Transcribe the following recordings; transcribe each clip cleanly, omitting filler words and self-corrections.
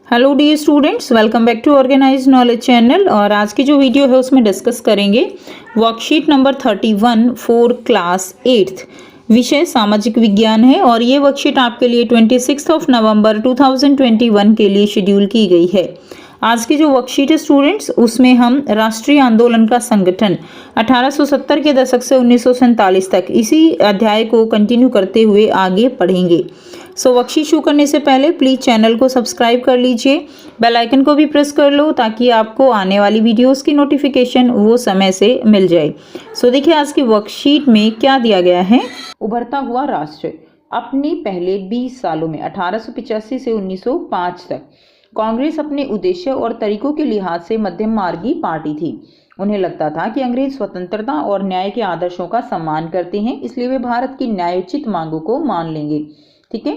Hello dear students, welcome back to organise knowledge channel. और आज की जो वीडियो है उसमें डिस्कस करेंगे worksheet number 31 for class 8th। विषय सामाजिक विज्ञान है और ये वर्कशीट आपके लिए 26 नवंबर 2021 के लिए शेड्यूल की गई है। आज की जो वर्कशीट है स्टूडेंट्स, उसमें हम राष्ट्रीय आंदोलन का संगठन 1870 के दशक से 1947 तक इसी अध्याय को कंटिन्यू करते हुए आगे पढ़ेंगे। सो वर्कशीट शुरू करने से पहले प्लीज़ चैनल को सब्सक्राइब कर लीजिए, बेल आइकन को भी प्रेस कर लो ताकि आपको आने वाली वीडियोस की नोटिफिकेशन वो समय से मिल जाए। सो देखिए आज की वर्कशीट में क्या दिया गया है। उभरता हुआ राष्ट्र अपने पहले 20 सालों में 1885 से 1905 तक कांग्रेस अपने उद्देश्य और तरीकों के लिहाज से मध्यम मार्गी पार्टी थी। उन्हें लगता था कि अंग्रेज स्वतंत्रता और न्याय के आदर्शों का सम्मान करते हैं, इसलिए वे भारत की न्यायोचित मांगों को मान लेंगे। ठीक है,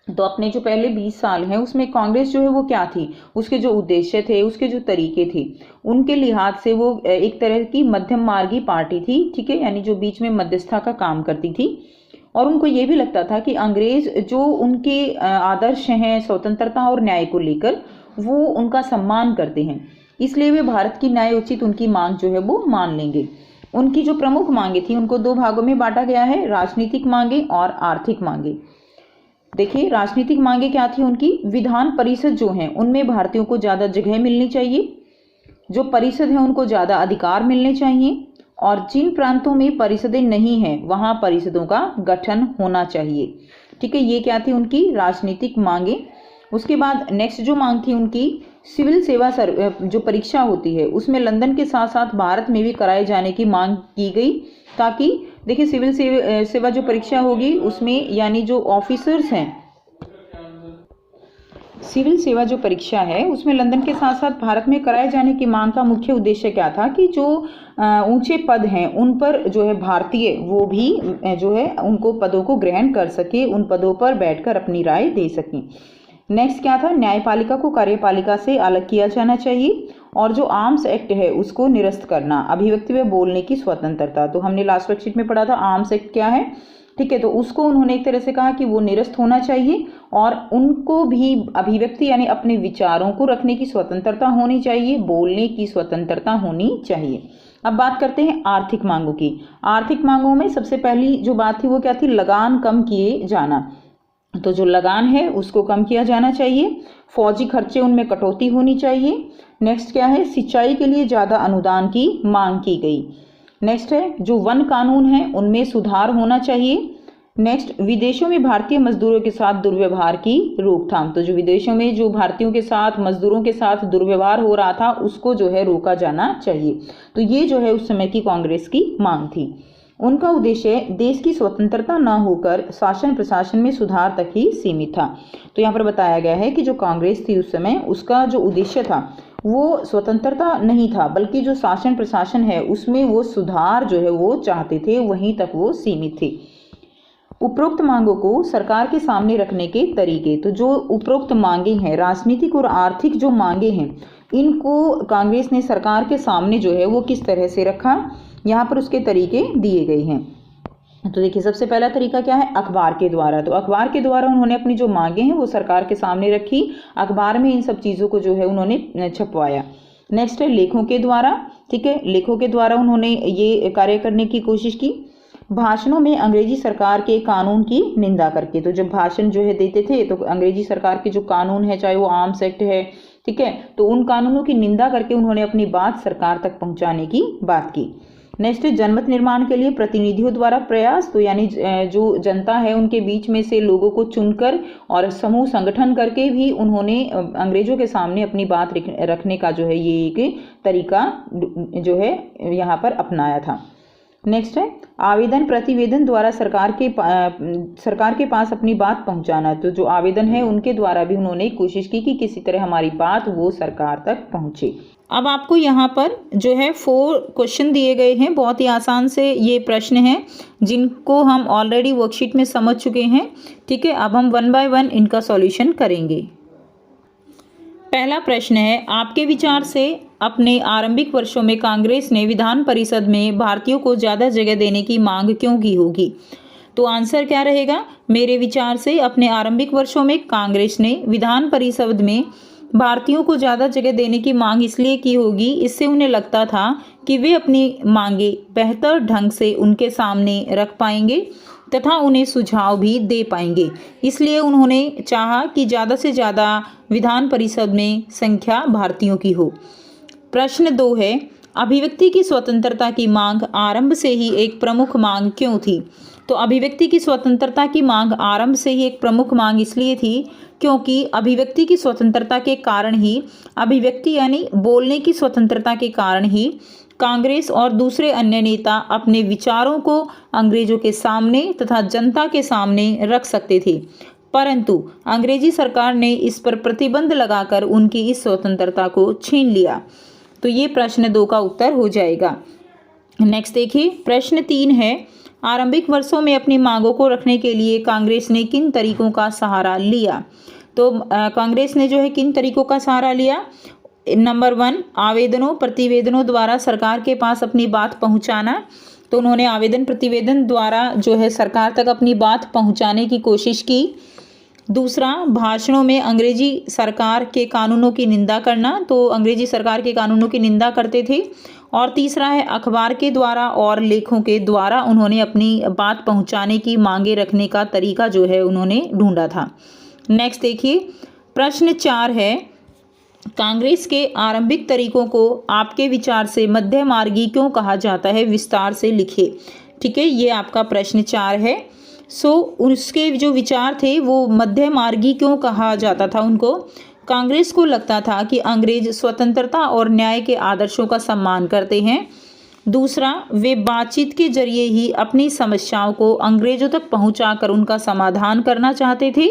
तो अपने जो पहले 20 साल हैं उसमें कांग्रेस जो है वो क्या थी, उसके जो उद्देश्य थे, उसके जो तरीके थे, उनके लिहाज से वो एक तरह की मध्यम मार्गी पार्टी थी। ठीक है, यानी जो बीच में मध्यस्थता का काम करती थी। और उनको ये भी लगता था कि अंग्रेज जो उनके आदर्श हैं स्वतंत्रता और न्याय को लेकर, वो उनका सम्मान करते हैं, इसलिए वे भारत की न्यायोचित उनकी मांग जो है वो मान लेंगे। उनकी जो प्रमुख मांगे थी उनको दो भागों में बांटा गया है, राजनीतिक मांगे और आर्थिक मांगे। देखिए राजनीतिक मांगे क्या थी उनकी, विधान परिषद जो है उनमें भारतीयों को ज़्यादा जगह मिलनी चाहिए, जो परिषद है उनको ज़्यादा अधिकार मिलने चाहिए, और जिन प्रांतों में परिषदें नहीं हैं वहाँ परिषदों का गठन होना चाहिए। ठीक है, ये क्या थी उनकी राजनीतिक मांगे। उसके बाद नेक्स्ट जो मांग थी उनकी, सिविल सेवा जो परीक्षा होती है उसमें लंदन के साथ साथ भारत में भी कराए जाने की मांग की गई, ताकि देखिए सिविल सेवा जो परीक्षा होगी उसमें यानी जो ऑफिसर्स हैं, सिविल सेवा जो परीक्षा है उसमें लंदन के साथ साथ भारत में कराए जाने की मांग का मुख्य उद्देश्य क्या था कि जो ऊंचे पद हैं उन पर जो है भारतीय वो भी जो है उनको पदों को ग्रहण कर सके, उन पदों पर बैठकर अपनी राय दे सकें। नेक्स्ट क्या था, न्यायपालिका को कार्यपालिका से अलग किया जाना चाहिए, और जो आर्म्स एक्ट है उसको निरस्त करना, अभिव्यक्ति व बोलने की स्वतंत्रता। तो हमने लास्ट वर्कशीट में पढ़ा था आर्म्स एक्ट क्या है। ठीक है, तो उसको उन्होंने एक तरह से कहा कि वो निरस्त होना चाहिए और उनको भी अभिव्यक्ति यानी अपने विचारों को रखने की स्वतंत्रता होनी चाहिए, बोलने की स्वतंत्रता होनी चाहिए। अब बात करते हैं आर्थिक मांगों की। आर्थिक मांगों में सबसे पहली जो बात थी वो क्या थी, लगान कम किए जाना। तो जो लगान है उसको कम किया जाना चाहिए, फौजी खर्चे उनमें कटौती होनी चाहिए। नेक्स्ट क्या है, सिंचाई के लिए ज़्यादा अनुदान की मांग की गई। नेक्स्ट है जो वन कानून है उनमें सुधार होना चाहिए। नेक्स्ट, विदेशों में भारतीय मजदूरों के साथ दुर्व्यवहार की रोकथाम। तो जो विदेशों में जो भारतीयों के साथ मजदूरों के साथ दुर्व्यवहार हो रहा था उसको जो है रोका जाना चाहिए। तो ये जो है उस समय की कांग्रेस की मांग थी। उनका उद्देश्य देश की स्वतंत्रता न होकर शासन प्रशासन में सुधार तक ही सीमित था। तो यहाँ पर बताया गया है कि जो कांग्रेस थी उस समय उसका जो उद्देश्य था वो स्वतंत्रता नहीं था, बल्कि जो शासन प्रशासन है उसमें वो सुधार जो है वो चाहते थे, वहीं तक वो सीमित थे। उपरोक्त मांगों को सरकार के सामने रखने के तरीके, तो जो उपरोक्त मांगे हैं राजनीतिक और आर्थिक जो मांगे हैं इनको कांग्रेस ने सरकार के सामने जो है वो किस तरह से रखा, यहाँ पर उसके तरीके दिए गए हैं। तो देखिए सबसे पहला तरीका क्या है, अखबार के द्वारा। तो अखबार के द्वारा उन्होंने अपनी जो मांगे हैं वो सरकार के सामने रखी, अखबार में इन सब चीज़ों को जो है उन्होंने छपवाया। नेक्स्ट है लेखों के द्वारा। ठीक है, लेखों के द्वारा उन्होंने ये कार्य करने की कोशिश की। भाषणों में अंग्रेजी सरकार के कानून की निंदा करके, तो जब भाषण जो है देते थे तो अंग्रेजी सरकार के जो कानून है, चाहे वो आर्म्स एक्ट है, ठीक है, तो उन कानूनों की निंदा करके उन्होंने अपनी बात सरकार तक पहुंचाने की बात की। नेक्स्ट है जनमत निर्माण के लिए प्रतिनिधियों द्वारा प्रयास। तो यानी जो जनता है उनके बीच में से लोगों को चुनकर और समूह संगठन करके भी उन्होंने अंग्रेजों के सामने अपनी बात रखने का जो है ये एक तरीका जो है यहाँ पर अपनाया था। नेक्स्ट है आवेदन प्रतिवेदन द्वारा सरकार के पास अपनी बात पहुंचाना। तो जो आवेदन है उनके द्वारा भी उन्होंने कोशिश की कि किसी तरह हमारी बात वो सरकार तक पहुंचे। अब आपको यहाँ पर जो है 4 क्वेश्चन दिए गए हैं, बहुत ही आसान से ये प्रश्न हैं जिनको हम ऑलरेडी वर्कशीट में समझ चुके हैं। ठीक है, अब हम 1 बाय 1 इनका सॉल्यूशन करेंगे। पहला प्रश्न है, आपके विचार से अपने आरंभिक वर्षों में कांग्रेस ने विधान परिषद में भारतीयों को ज़्यादा जगह देने की मांग क्यों की होगी। तो आंसर क्या रहेगा, मेरे विचार से अपने आरंभिक वर्षों में कांग्रेस ने विधान परिषद में भारतीयों को ज़्यादा जगह देने की मांग इसलिए की होगी, इससे उन्हें लगता था कि वे अपनी मांगे बेहतर ढंग से उनके सामने रख पाएंगे तथा उन्हें सुझाव भी दे पाएंगे। इसलिए उन्होंने चाहा कि ज़्यादा से ज़्यादा विधान परिषद में संख्या भारतीयों की हो। प्रश्न 2 है, अभिव्यक्ति की स्वतंत्रता की मांग आरंभ से ही एक प्रमुख मांग क्यों थी? तो अभिव्यक्ति की स्वतंत्रता की मांग आरंभ से ही एक प्रमुख मांग इसलिए थी क्योंकि अभिव्यक्ति की स्वतंत्रता के कारण ही, अभिव्यक्ति यानी बोलने की स्वतंत्रता के कारण ही कांग्रेस और दूसरे अन्य नेता अपने विचारों को अंग्रेजों के सामने तथा जनता के सामने रख सकते थे, परंतु अंग्रेजी सरकार ने इस पर प्रतिबंध लगाकर उनकी इस स्वतंत्रता को छीन लिया। तो ये प्रश्न 2 का उत्तर हो जाएगा। नेक्स्ट देखिए, प्रश्न 3 है, आरंभिक वर्षों में अपनी मांगों को रखने के लिए कांग्रेस ने किन तरीकों का सहारा लिया? तो कांग्रेस ने जो है किन तरीकों का सहारा लिया? नंबर 1, आवेदनों प्रतिवेदनों द्वारा सरकार के पास अपनी बात पहुंचाना। तो उन्होंने आवेदन प्रतिवेदन द्वारा जो है सरकार तक अपनी बात पहुंचाने की कोशिश की। दूसरा, भाषणों में अंग्रेजी सरकार के कानूनों की निंदा करना, तो अंग्रेजी सरकार के कानूनों की निंदा करते थे। और तीसरा है, अखबार के द्वारा और लेखों के द्वारा उन्होंने अपनी बात पहुंचाने की मांगे रखने का तरीका जो है उन्होंने ढूंढा था। नेक्स्ट देखिए, प्रश्न 4 है, कांग्रेस के आरंभिक तरीकों को आपके विचार से मध्य मार्गी क्यों कहा जाता है? विस्तार से लिखिए। ठीक है, ये आपका प्रश्न 4 है। उसके जो विचार थे वो मध्य मार्गी क्यों कहा जाता था उनको? कांग्रेस को लगता था कि अंग्रेज स्वतंत्रता और न्याय के आदर्शों का सम्मान करते हैं। दूसरा, वे बातचीत के जरिए ही अपनी समस्याओं को अंग्रेजों तक पहुंचाकर उनका समाधान करना चाहते थे।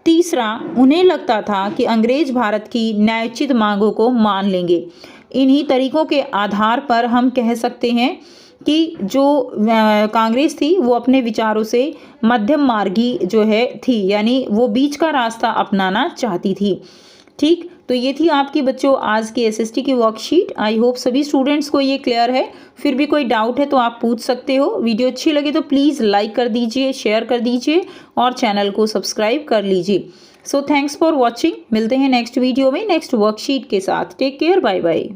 तीसरा, उन्हें लगता था कि अंग्रेज भारत की न्यायोचित मांगों को मान लेंगे। इन्हीं तरीकों के आधार पर हम कह सकते हैं कि जो कांग्रेस थी वो अपने विचारों से मध्यम मार्गी जो है थी, यानी वो बीच का रास्ता अपनाना चाहती थी। ठीक, तो ये थी आपकी बच्चों आज की एसएसटी की वर्कशीट। आई होप सभी स्टूडेंट्स को ये क्लियर है। फिर भी कोई डाउट है तो आप पूछ सकते हो। वीडियो अच्छी लगे तो प्लीज़ लाइक कर दीजिए, शेयर कर दीजिए और चैनल को सब्सक्राइब कर लीजिए। So thanks for watching. मिलते हैं नेक्स्ट वीडियो में नेक्स्ट वर्कशीट के साथ। Take care, bye bye.